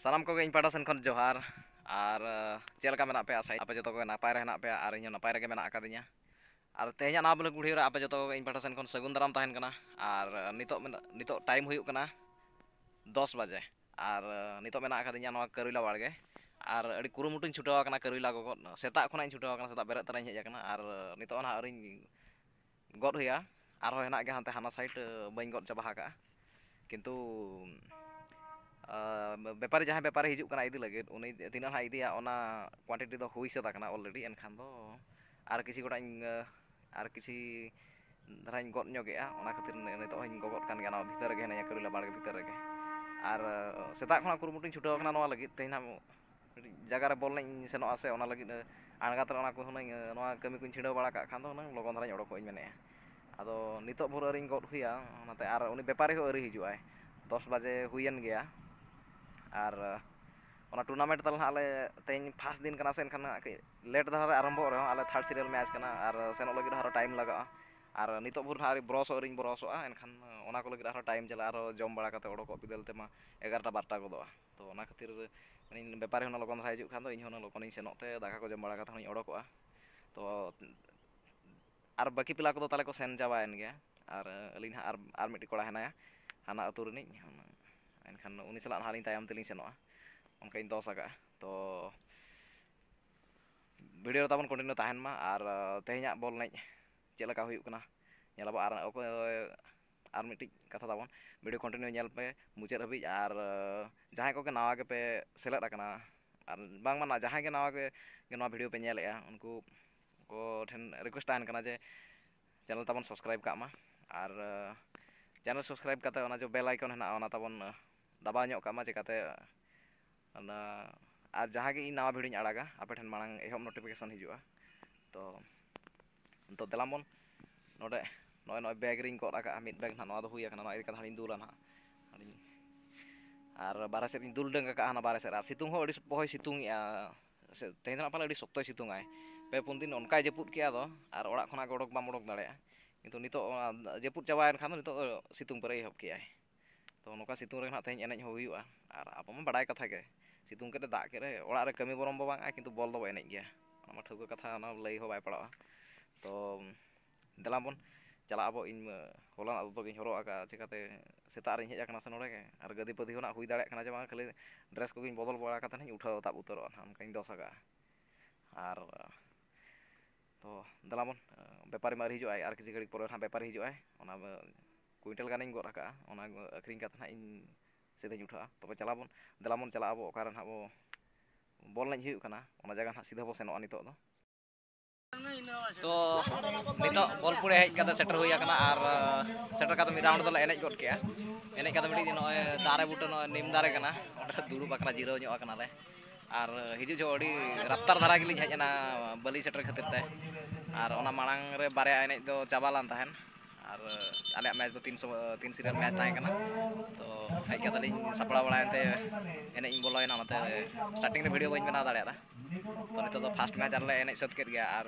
सानाम को इन पाटा सेन खन जोहार और चेलका मेना पे आसाई आपे जतो को नापाय रे हेना पे और इन नापाय रे मेना आकादिया और तेहना ना बोले गुढ़ी रे आपे जतो इन पाटा सेन खन सगुन दाराम ताहेन कना और नितो टाइम हुयुक कना 10 बजे और नितो मेना आकादिया नवा करुला बाड़गे और अड़ी कुरुमुटुन छुटाव कना करुला गो सेता खना इन छुटाव कना सेता बेरे तराई हेज कना और नितो ना अरिन गद हुया और हेना गे हानते हाना साइड बइन गद चाबा का किंतु व्यापारी जहाँ व्यापारी हिजुक कना इदी लगे उनी तीना हा इदिया ओना क्वांटिटी दो हुई सदा कना ऑलरेडी एनखान दो आर किसी गोटा आर किसी धरा गद ᱧᱚᱜᱮᱜᱼᱟ ओना खातिर नितो हइन गगत कान गया भीतर गे हेना करुला बाड़गे भीतर गे आर सेता खना कुरुमुटुन छुटाव कना नवा लगी तेना जगह रे बोल नहीं सेनो आसे ओना लगी आणगात ओना को हुना नवा कमी कुन छिड़ाव बाड़ा का खान दो ना लगन धरा ओडको इन मेने आदो नितो भोर अरिन गद हुया ओनाते आर उनी व्यापारी हो अरि हिजुआय 10 बजे हुयन गया और ओना टूर्नामेंट तल आले तेन फर्स्ट दिन कना से एनखान लेट धारा आरंभ रहे आले थर्ड सीरियल मैच कना और सेनो लगी हरो टाइम लगा और नितो भोर हारी ब्रश अरिन ब्रशोआ एनखान ओना को लगी हरो टाइम चला और जम बाड़ा काते ओडको बिदल तेमा 11टा 12टा गदोआ तो ओना खातिर व्यापारी होना लगन धारा हिजुक खान दो इन होना लगन इन सेनोते दाका को जम बाड़ा काते हनी ओडकोआ तो और बाकी पिला को ताले को सेन जाबायन गया और अलिन आर मिट्टी कोड़ा हेनाया हाना अतु रिनी एनखान उनी सलाह हालिन तायम तेलिन सेनोआ उनका इन दस आगा तो वीडियो ताबन कंटिन्यू ताहन मा और तेहना बॉल नहीं चेलका हुयुक कना नेलाबो आर मिट्टी कथा ताबन वीडियो कंटिन्यू नेल पे मुचाद हबी और जहां को के नावा के पे सेलेक्ट आकना और बांग माना जहां के नावा के नवा वीडियो पे नेलेआ उनको को ठेन रिक्वेस्ट ताहन कना जे चैनल ताबन सब्सक्राइब का मा और चैनल सब्सक्राइब करते जो बेल आइकन है ना ताबन दबा ᱧᱚᱜ कामा चिकाते और जहाँ के नवा भिडियो आड़ागा आपे ठेन मांग एहब नोटिफिकेशन हिजुआ तो देलामन नोडे नय नय बैग रिंग गद आका मिड बैग ना नवा दो हुई आकना नवा इदी कथा हानी दुला ना और बारे से दुल डंग का ना बारे से और सितुंग हो अड़ी बहय सितुंग तेहन पाले अड़ी शक्तय सितुंग आय पे पुन दिन उनका जपुद के दो और ओड़ा खना गडक बाम ओडक दाड़े किंतु नितो जपुद चाबायन खान नितो सितुंग परे एहब के तो नौका सितुंग रे ना तेहन एनेज हो हुयुआ और आप मा बाडाय कथा के सितुंग के दाग के ओड़ा रे कमी बरम बांग किंतु बॉल दो एनेज गया ओना ठौका कथा ना लई हो बाय पड़ा तो देलाबन चला अब इन होला तो गिन हरो आका चिकाते सेता रे हेज आकना से नोडे के और गदी पदी होना हुई दाड़े कना जे बांग खाली ड्रेस को गिन बदल बड़ा कथा नहीं उठाव ताब उतरो हमका दस आका और तो देलाबन व्यापारी मार हिजुआय और किसी घड़ी पर व्यापारी हिजुआय ओना कुइंटल गानिंग गद आका ओना अखरिंग काते ना इन सीधे उठा तब चलाबन देलाबन चला अब ओकारे ना बॉल नहीं हुयुक कना ओना जगह ना सीधा बो सेनोआ नितो दो तो नितो बॉल पुरे हेज काते सेटर हुई आकना और सेटर काते मि राउंड दोले एनेज गद केया एनेज काते मिडी नय दारे बुटा नय निम दारे कना ओंडे दुरुब आकना जिरो ᱧᱚᱜ आकना ले और हिजु जो अड़ी रफ्तार धारा गिलिन हेज ना बली सेटर खातिर ते और ओना मांग रे बारे एनेज दो चाबा लान ताहेन और आले मैच दो 3 सीरियल मैच ताहे कना तो हेज काते लिन सपड़ा बड़ायनते एनेज इन बोलोयना नते स्टार्टिंग रे वीडियो बइन बना दाड़ेया तो नितो दो फर्स्ट मैच आले एनेज सत केट गया और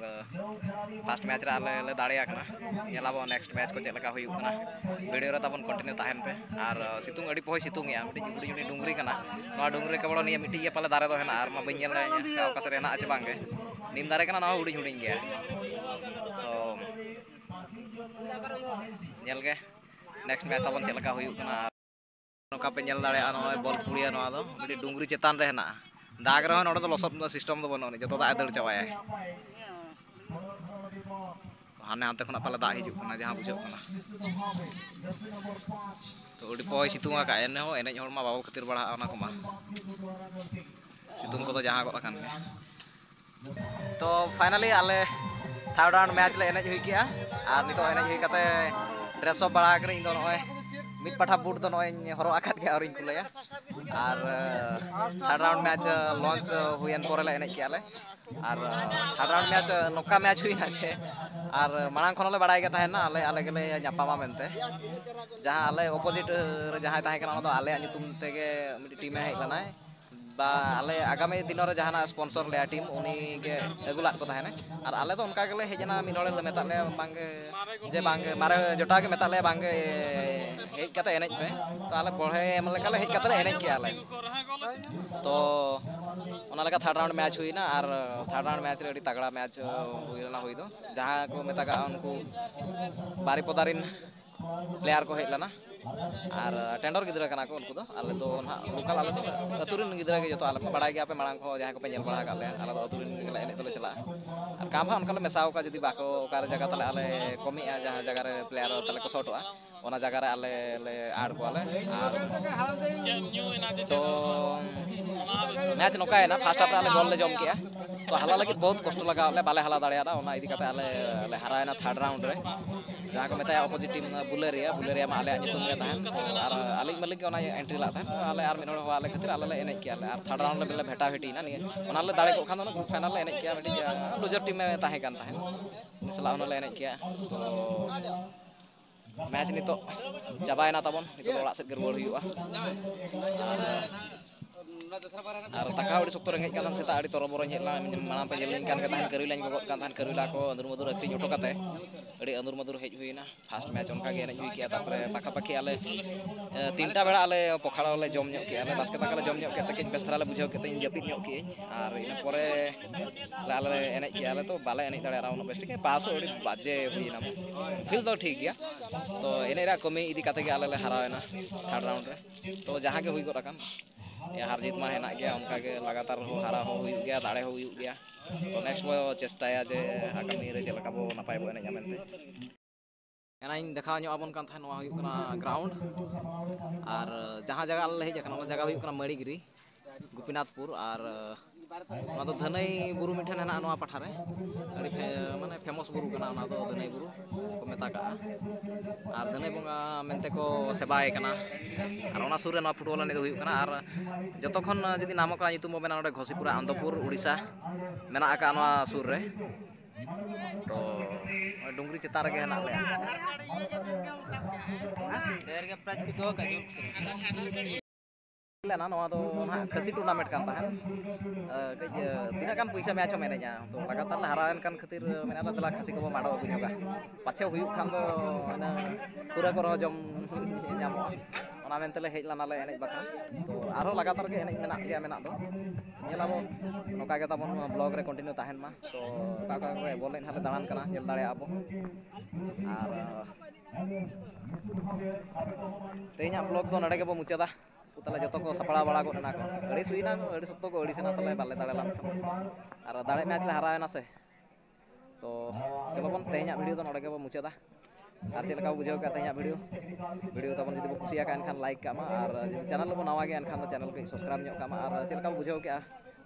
फर्स्ट मैच रे आले ले दाड़ेया कना नेलाबो नेक्स्ट मैच को चेलका हुयुक कना वीडियो रे ताबन कंटिन्यू ताहेन पे और सितुंग अड़ी पोय सितुंग या मिटी जुडी जुडी डुंगरी कना नवा डुंगरी के बड़ो निया मिटी ये पाले दारे दो हेना और मा बइन नेल ना ओका से हेना आचे बांगे निम दारे कना नवा हुडी हुडी गया तो नेल के नेक्स्ट मैच ताबन चेलका हुयुक कना नोका पे नेल दाड़े नवा बॉल पुड़िया नवा दो मिटी डुंगरी चेतान रे हेना दाग रे नोडे दो लसत सिस्टम दो बनो जतो दा दड़ चावाय हाने हाते खना पाले दाग हिजुक कना जहां बुझो कना तो अड़ी पोय सितुंग आका एने हो एनेज हरमा बाबू खातिर बड़ा ओना को मा सितुंग को तो जहां गद आकान तो फाइनली आले थर्ड राउंड मैच ले एनेज हुई किया और नितो एनेज हुई काते ड्रेस अप बड़ा करे इन दो नय मिद पाठा बूट दो नय हरो आकात के और इन कुलया और थर्ड राउंड मैच लॉन्च हुयन पोरे ले एनेज कियाले और थर्ड राउंड मैच नोका मैच हुई ना जे और मांग खनले बड़ाय के ताहेना आले आले गेले न्यापामा मेनते जहां आले अपोजिट रे जहां ताहे कना दो आले नितुम तेगे मिड टीम हेज लनाय बा आले आगामी दिन रे जहाना स्पॉन्सर ले टीम उनी के अगुलात को ताहेने और आले तो उनका गेले हेजना मिनोड़े ले मेता ले बांगे जे बांगे मारे जोटा के मेता ले बांगे हेज काते एनेज पे तो आले पढ़े एम लेका ले हेज काते एनेज के आले तो ᱚᱱᱟ ᱞᱮᱠᱟ ᱛᱷᱟᱨᱰ ᱨᱟᱣᱩᱱᱰ ᱢᱮᱪ ᱦᱩᱭᱱᱟ ᱟᱨ ᱛᱷᱟᱨᱰ ᱨᱟᱣᱩᱱᱰ ᱢᱮᱪ ᱨᱮ ᱟᱹᱰᱤ ᱛᱟᱜᱲᱟ ᱢᱮᱪ ᱦᱩᱭ ᱞᱮᱱᱟ ᱦᱩᱭ ᱫᱚ ᱡᱟᱦᱟᱸ ᱠᱚ ᱢᱮᱛᱟᱜᱼᱟ ᱩᱱᱠᱩ ᱵᱟᱨᱤᱯᱚᱫᱟ ᱨᱮᱱ ᱯᱞᱮᱭᱟᱨ ᱠᱚ ᱦᱮᱡ ᱞᱮᱱᱟ ᱟᱨ ᱴᱮন্ডᱟᱨ ᱜᱤᱫᱽᱨᱟᱹ ᱠᱟᱱᱟ ᱠᱚ ᱩᱱᱠᱩ ᱫᱚ ᱟᱞᱮ ᱫᱚ ᱱᱟᱦᱟᱜ ᱞᱳᱠᱟᱞ ᱟᱞᱮ ᱫᱚ ᱟᱹᱛᱩ ᱨᱮᱱ ᱜᱤᱫᱽᱨᱟᱹ ᱜᱮ ᱡᱚᱛᱚ ᱟᱞᱮ ᱢᱟ ᱵᱟᱲᱟᱭ ᱜᱮᱭᱟᱯᱮ ᱢᱟᱲᱟᱝ ᱠᱚ ᱡᱟᱦᱟᱸᱭ ᱠᱚᱯᱮ ᱧᱮᱞ ᱵᱟᱲᱟ ᱟᱠᱟᱫ ᱞᱮᱭᱟ ᱟᱞᱮ ᱫᱚ ᱟᱹᱛᱩ ᱨᱮᱱ ᱜᱮᱞᱮ ᱮᱱᱮᱡ ᱫᱚᱞᱮ ᱪᱟᱞᱟᱜᱼᱟ ᱟᱨ ᱠᱟᱢ ᱦᱟᱸᱜ ᱚᱱᱠᱟ ᱞᱮ ᱢᱮᱥᱟᱣ ᱠᱚᱣᱟ ᱡᱩᱫᱤ ᱵᱟᱠᱚ ᱚᱠᱟᱨᱮ ᱡᱟᱭᱜᱟ ᱛᱟᱞᱮ ᱟᱞᱮ ᱠᱚᱢᱮᱜᱼᱟ ᱡᱟᱦᱟᱸ ᱡᱟᱭᱜᱟ ᱨᱮ ᱯᱞᱮᱭᱟᱨ ᱛᱟᱞᱮ ᱠᱚ ᱥᱚᱴᱚᱜᱼᱟ ᱚᱱᱟ ᱡᱟᱭᱜᱟ ᱨᱮ ᱟᱞᱮ ᱞᱮ ᱟᱲ ᱠᱚᱣᱟᱞᱮ ᱟᱨ ᱛᱚ ᱢᱮᱪ ᱱᱚᱝᱠᱟᱭᱮᱱᱟ ᱯᱷᱟᱥᱴ ᱦᱟᱯ ᱨᱮ ᱟᱞᱮ ᱜᱳᱞ ᱞᱮ ᱡᱚᱢ ᱠᱮᱜᱼᱟ ᱛᱚ ᱦᱟᱞᱟ ᱞᱟᱹᱜᱤᱫ ᱵᱚᱦᱩᱛ ᱠᱚᱥᱴᱚ ᱞᱟᱜᱟᱣ ᱞᱮ ᱵᱟᱞᱮ ᱦᱟᱞᱟ ᱫᱟᱲᱮᱭᱟᱫᱟ ᱚᱱᱟ ᱤᱫᱤ ᱠᱟᱛᱮ ᱟᱞᱮ ᱞᱮ ᱦᱟᱨᱟᱣᱮᱱᱟ ᱛᱷᱟᱨᱰ ᱨᱟᱣᱩᱱᱰ ᱨᱮ ᱡᱟᱦᱟᱸ ᱠᱚ ᱢᱮᱛᱟᱭᱟ ᱚᱯᱳᱡᱤᱴ ᱴᱤᱢ ᱵᱩᱞᱟᱹᱨᱤয়া ᱢᱟ ᱟᱞᱮᱭᱟᱜ ᱧᱩᱛᱩᱢ ᱜᱮ ᱛᱟᱦᱮᱱ ᱛᱚ ᱟᱨ ᱟᱹᱞᱤᱧ ᱢᱟᱹᱞᱤᱠ ᱜᱮ ᱚᱱᱟ ᱮᱱᱴᱨᱤ ᱞᱟᱜ ᱛᱟᱦᱮᱱ ᱟᱞᱮ ᱟᱨ ᱢᱤᱫ ᱦᱚᱲ ᱦᱚᱦᱚ ᱟᱞᱮ ᱠᱷᱟᱹᱛᱤᱨ ᱟᱞᱮ ᱞᱮ ᱮᱱᱮᱡ ᱠᱮᱜᱼᱟ ᱟᱨ ᱛᱷᱟᱨᱰ ᱨᱟᱣᱩᱱᱰ ᱨᱮᱞᱮ ᱵᱷᱮᱴᱟ ᱵᱷᱮᱴᱤᱭᱮᱱᱟ ᱱᱤᱭᱟᱹ ᱚᱱᱟ ᱞᱮ ᱫᱟᱲᱮ ᱠᱚᱜ ᱠᱷᱟᱱ ᱫᱚ ᱜᱨᱩᱯ ᱯᱷᱟᱭᱱᱟᱞ ᱞᱮ ᱮᱱᱮᱡ ᱠᱮᱭᱟ ᱢᱤᱫᱴᱤᱡ ᱞᱩᱡᱟᱨ ᱴᱤᱢ ᱮ ᱛᱟᱦᱮᱸ ᱠᱟᱱ ᱛᱟᱦᱮᱸᱫ ᱩᱱᱤ ᱥᱟᱞᱟᱜ ᱦᱚᱸᱞᱮ ᱮᱱᱮᱡ ᱠᱮᱜᱼᱟ ᱛᱚ ᱢᱮᱪ ᱱᱤᱛᱚᱜ ᱪᱟᱵᱟᱭᱮᱱᱟ ᱛᱟᱵᱚᱱ ᱱᱤᱛᱚᱜ ᱫᱚ ᱚᱲᱟᱜ ᱥᱮᱫ ᱜᱮ ᱨᱩᱣᱟᱹᱲ ᱦᱩᱭᱩᱜᱼᱟ ᱟᱨ ᱫᱟᱠᱟ ᱦᱚᱸ ᱟᱹᱰᱤ ᱥᱚᱠᱛᱚ ᱨᱮᱸᱜᱮᱡ ᱠᱟᱱ ᱛᱟᱦᱮᱸᱫ ᱥᱮᱛᱟᱜ ᱟᱹᱰᱤ ᱛᱚᱨᱚᱵᱚᱨᱚᱧ ᱦᱮᱡ ᱞᱮᱱᱟ ᱢᱟᱲᱟᱝ ᱯᱮ ᱧᱮᱞ ᱞᱤᱧ ᱠᱟᱱ ᱜᱮ ᱛᱟᱦᱮᱸᱫ ᱠᱟᱹᱨᱤᱞᱟᱧ ᱜᱚᱜᱚᱫ ᱠᱟᱱ ᱛᱟᱦᱮᱸᱫ ᱠᱟᱹᱨᱤᱞᱟ ᱠᱚ ᱟᱸᱫᱩᱨ ᱢᱟᱹᱫᱩᱨ ᱟᱹᱠᱷᱨᱤᱧ ᱦᱚᱴᱚ ᱠᱟᱛᱮ ᱟᱹᱰᱤ ᱟᱸᱫᱩᱨ ᱢᱟᱹᱫᱩᱨ ᱦᱮᱡ ᱦᱩᱭᱱᱟ ᱯᱷᱟᱥᱴ ᱢᱮᱪ ᱚᱱᱠᱟ ᱜᱮ ᱮᱱᱮᱡ ᱦᱩᱭ ᱠᱮᱜᱼᱟ ᱛᱟᱨᱯᱚᱨᱮ ᱯᱟᱠᱟᱯᱟᱠᱤ ᱟᱞᱮ ᱛᱤᱱᱴᱟ ᱵᱮᱲᱟ ᱟᱞᱮ ᱯᱚᱠᱷᱟᱲᱟᱣ ᱞᱮ ᱡᱚᱢ ᱧᱚᱜ ᱠᱮᱜᱼᱟ ᱞᱮ ᱵᱟᱥᱠᱮ ᱫᱟᱠᱟ ᱞᱮ ᱡᱚᱢ ᱧᱚᱜ ᱠᱮᱫ ᱛᱮ ᱠᱟᱹᱡ ᱵᱮᱥ ᱫᱷᱟᱨᱟ ᱞᱮ ᱵᱩᱡᱷᱟᱹᱣ ᱠᱮᱫ ᱛᱮ ᱤᱧ ᱡᱟᱹᱯᱤᱫ ᱧᱚᱜ ᱠᱮᱜᱼᱟᱹᱧ ᱟᱨ ᱤᱱᱟᱹ ᱯᱚᱨᱮ ᱟᱞᱮ ᱞᱮ ᱮᱱᱮᱡ ᱠᱮᱜᱼᱟ ᱞᱮ ᱛᱚ ᱵᱟᱞᱮ ᱮᱱᱮᱡ ᱫᱟᱲᱮᱭᱟᱫᱟ ᱩᱱᱟᱹᱜ ᱵᱮᱥ ᱴᱷᱤᱠ ᱯᱟᱥ ᱦᱚᱸ ᱟᱹᱰᱤ ᱵᱟᱡᱮ ᱦᱩᱭᱱᱟ ᱯᱷᱤᱞ ᱫᱚ ᱴᱷᱤᱠ ᱜᱮᱭᱟ ᱛᱚ ᱮᱱᱮᱡ ᱨᱮᱭᱟᱜ ᱠᱟᱹᱢᱤ ᱤᱫᱤ ᱠᱟᱛᱮ ᱜᱮ ᱟᱞᱮ ᱞᱮ ᱦᱟᱨᱟᱣᱮᱱᱟ ᱛᱷᱟᱨᱰ ᱨᱟᱣᱩᱱᱰ ᱨᱮ ᱛᱚ ᱡᱟᱦᱟᱸ ᱜᱮ ᱦᱩᱭ ᱜᱚᱫ ᱟᱠᱟᱱ ᱦᱟᱨ ᱡᱤᱛ ᱢᱟ ᱦᱮᱱᱟᱜ ᱜᱮᱭᱟ ᱚᱱᱠᱟᱜᱮ ᱞᱟᱜᱟᱛᱟᱨ ᱦᱚᱸ ᱦᱟᱨᱟ ᱦᱚᱸ ᱦᱩᱭᱩᱜ ᱜᱮᱭᱟ ᱫᱟᱲᱮ ᱦᱚᱸ ᱦᱩᱭᱩᱜ ᱜᱮᱭᱟ ᱛᱚ ᱱᱮᱠᱥᱴ ᱵᱚ ᱪᱮᱥᱴᱟᱭᱟ ᱡᱮ ᱟᱜᱟᱢᱤ ᱨᱮ ᱪᱮᱫ ᱞᱮᱠᱟ ᱵᱚ ᱱᱟᱯᱟᱭ ᱵᱚ ᱮᱱᱮᱡᱼᱟ ᱢᱮᱱᱛᱮ ᱮᱱᱟᱧ ᱫᱮᱠᱷᱟᱣ ᱧᱚᱜ ᱟᱵᱚᱱ ᱠᱟᱱ ᱛᱟᱦᱮᱸᱫ ᱱᱚᱣᱟ ᱦᱩᱭᱩᱜ ᱠᱟᱱᱟ ᱜᱨᱟᱣᱩᱱᱰ ᱟᱨ ᱡᱟᱦᱟᱸ ᱡᱟᱭᱜᱟ ᱟᱞᱮ ᱞᱮ ᱦᱮᱡ ᱟᱠᱟᱱᱟ ᱚᱱᱟ ᱡᱟᱭᱜᱟ ᱦᱩᱭᱩᱜ ᱠᱟᱱᱟ ᱢᱟᱲᱤᱜᱤᱨᱤ ᱜᱳᱯᱤᱱᱟᱛᱷᱯᱩᱨ ᱟᱨ ᱱᱚᱣᱟ ᱫᱚ ᱫᱷᱟᱹᱱᱟᱹᱭ ᱵᱩᱨᱩ ᱢᱤᱫᱴᱷᱮᱱ ᱦᱮᱱᱟᱜᱼᱟ ᱱᱚᱣᱟ ᱯᱟᱦᱴᱟ ᱨᱮ ᱟᱹᱰᱤ ᱢᱟᱱᱮ ᱯᱷᱮᱢᱟᱥ ᱵᱩᱨᱩ ᱠᱟᱱᱟ ᱚᱱᱟ ᱫᱚ ᱫᱷᱟᱹᱱᱟᱹᱭ ᱵᱩᱨᱩ ᱠᱚ ᱢᱮᱛᱟᱜᱟᱜᱼᱟ ᱟᱨ ᱫᱷᱟᱹᱱᱟᱹᱭ ᱵᱚᱸᱜᱟ ᱢᱮᱱᱛᱮ ᱠᱚ ᱥᱮᱵᱟᱭ ᱠᱟᱱᱟ ᱟᱨ ᱚᱱᱟ ᱥᱩᱨ ᱨᱮ ᱱᱚᱣᱟ ᱯᱷᱩᱴᱵᱚᱞ ᱮᱱᱮᱡ ᱫᱚ ᱦᱩᱭᱩᱜ ᱠᱟᱱᱟ ᱟᱨ ᱡᱚᱛᱚ ᱠᱷᱚᱱ ᱡᱩᱫᱤ ᱱᱟᱢᱚᱠ ᱧᱩᱛᱩᱢ ᱵᱚᱱ ᱢᱮᱱᱟ ᱱᱚᱰᱮ ᱜᱷᱚᱥᱤᱯᱩᱨᱟ ᱟᱱᱚᱱᱫᱚᱯᱩᱨ ᱩᱲᱤᱥᱥᱟ ᱢᱮᱱᱟᱜ ᱟᱠᱟᱫ ᱱᱚᱣᱟ ᱥᱩᱨ ᱨᱮ ᱛᱚ ᱰᱩᱝᱨᱤ ᱪᱮᱛᱟᱱ ᱨᱮᱜᱮ ᱦᱮᱱᱟᱜ ᱞᱮᱭᱟ ᱱᱚᱣᱟ ᱫᱚ ᱱᱟᱦᱟᱜ ᱠᱷᱟᱹᱥᱤ ᱴᱩᱨᱱᱟᱢᱮᱱᱴ ᱠᱟᱱ ᱛᱟᱦᱮᱸᱫ ᱠᱟᱹᱡ ᱛᱤᱱᱟᱹᱜ ᱜᱟᱱ ᱯᱚᱭᱥᱟ ᱢᱮᱪ ᱦᱚᱸ ᱮᱱᱮᱡᱼᱟ ᱛᱚ ᱞᱟᱜᱟᱛᱟᱨ ᱞᱮ ᱦᱟᱨᱟᱣᱮᱱ ᱠᱟᱱ ᱠᱷᱟᱹᱛᱤᱨ ᱢᱮᱱᱮᱫᱟ ᱫᱮᱞᱟ ᱠᱷᱟᱹᱥᱤ ᱠᱚᱵᱚ ᱢᱟᱰᱚ ᱟᱹᱜᱩ ᱧᱚᱜᱟ ᱯᱟᱪᱷᱮ ᱦᱩᱭᱩᱜ ᱠᱷᱟᱱ ᱫᱚ ᱠᱷᱩᱨᱟᱹ ᱠᱚᱨᱮ ᱦᱚᱸ ᱡᱚᱢ ᱧᱟᱢᱚᱜᱼᱟ ᱚᱱᱟ ᱢᱮᱱᱛᱮᱞᱮ ᱦᱮᱡ ᱞᱮᱱᱟᱞᱮ ᱮᱱᱮᱡ ᱵᱟᱠᱷᱨᱟ ᱛᱚ ᱟᱨᱦᱚᱸ ᱞᱟᱜᱟᱛᱟᱨ ᱜᱮ ᱮᱱᱮᱡ ᱢᱮᱱᱟᱜ ᱜᱮᱭᱟ ᱢᱮᱱᱟᱜ ᱫᱚ ᱧᱮᱞᱟᱵᱚ ᱱᱚᱝᱠᱟ ᱜᱮ ᱛᱟᱵᱚᱱ ᱵᱞᱚᱜ ᱨᱮ ᱠᱚᱱᱴᱤᱱᱤᱭᱩ ᱛᱟᱦᱮᱱ ᱢᱟ ᱛᱚ ᱚᱠᱟ ᱠᱚᱨᱮ ᱵᱚᱞ ᱮᱱᱮᱡ ᱞᱮ ᱫᱟᱬᱟᱱ ᱠᱟᱱᱟ ᱧᱮᱞ ᱫᱟᱲᱮᱭᱟᱜᱼᱟ ᱵᱚ ᱟᱨ ᱛᱮᱦᱮᱧᱟᱜ ᱵᱞᱚᱜ ᱫᱚ ᱱᱚᱰᱮ ᱜᱮᱵᱚ ᱢᱩᱪᱟᱹᱫᱟ ᱛᱟᱦᱚᱞᱮ ᱡᱚᱛᱚ ᱠᱚ ᱥᱟᱯᱲᱟᱣ ᱵᱟᱲᱟ ᱜᱚᱫ ᱮᱱᱟ ᱠᱚ ᱟᱹᱲᱤᱥ ᱦᱩᱭᱱᱟ ᱟᱹᱰᱤ ᱥᱚᱠᱛᱚ ᱠᱚ ᱟᱹᱲᱤᱥᱮᱱᱟ ᱛᱟᱞᱮ ᱵᱟᱞᱮ ᱫᱟᱲᱮ ᱞᱮᱱᱠᱷᱟᱱ ᱟᱨ ᱫᱟᱲᱮᱜ ᱢᱮᱪ ᱞᱮ ᱦᱟᱨᱟᱣᱮᱱᱟ ᱥᱮ ᱛᱚ ᱪᱚᱞᱚᱵᱚᱱ ᱛᱮᱦᱮᱧᱟᱜ ᱵᱷᱤᱰᱤᱭᱳ ᱫᱚ ᱱᱚᱰᱮ ᱜᱮᱵᱚ ᱢᱩᱪᱟᱹᱫᱟ ᱟᱨ ᱪᱮᱫ ᱞᱮᱠᱟ ᱵᱚ ᱵᱩᱡᱷᱟᱹᱣ ᱠᱮᱜᱼᱟ ᱛᱮᱦᱮᱧᱟᱜ ᱵᱷᱤᱰᱤᱭᱳ ᱛᱟᱵᱚᱱ ᱡᱩᱫᱤ ᱵᱚ ᱠᱩᱥᱤᱭᱟᱠᱟᱜ ᱮᱱᱠᱷᱟᱱ ᱞᱟᱭᱤᱠ ᱠᱟᱜ ᱢᱟ ᱟᱨ ᱡᱩᱫᱤ ᱪᱮᱱᱮᱞ ᱨᱮᱵᱚ ᱱᱟᱣᱟ ᱜᱮᱭᱟ ᱮᱱᱠᱷᱟᱱ ᱫᱚ ᱪᱮᱱᱮᱞ ᱠᱟᱹᱡ ᱥᱟᱵᱥᱠᱨᱟᱭᱤᱵᱽ ᱧᱚᱜ ᱠᱟᱜ ᱢᱟ ᱟᱨ ᱪᱮᱫ ᱞᱮᱠᱟ ᱵᱚ ᱵᱩᱡᱷᱟᱹᱣ ᱠᱮᱜᱼᱟ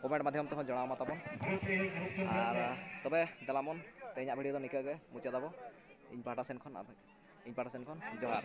ᱠᱚᱢᱮᱱᱴ ᱢᱟᱫᱽᱫᱷᱚᱢ ᱛᱮᱦᱚᱸ ᱡᱟᱱᱟᱣ ᱢᱟ ᱛᱟᱵᱚᱱ ᱟᱨ ᱛᱚᱵᱮ ᱫᱮᱞᱟᱵᱚᱱ ᱛᱮᱦᱮᱧᱟᱜ ᱵᱷᱤᱰᱤᱭᱳ ᱫᱚ ᱱᱤᱝᱠᱟᱹ ᱜᱮ ᱢᱩᱪᱟᱹᱫᱟᱵᱚ ᱤᱧ ᱯᱟᱦᱴᱟ ᱥᱮᱱ ᱠᱷᱚᱱ ᱡᱚᱦᱟᱨ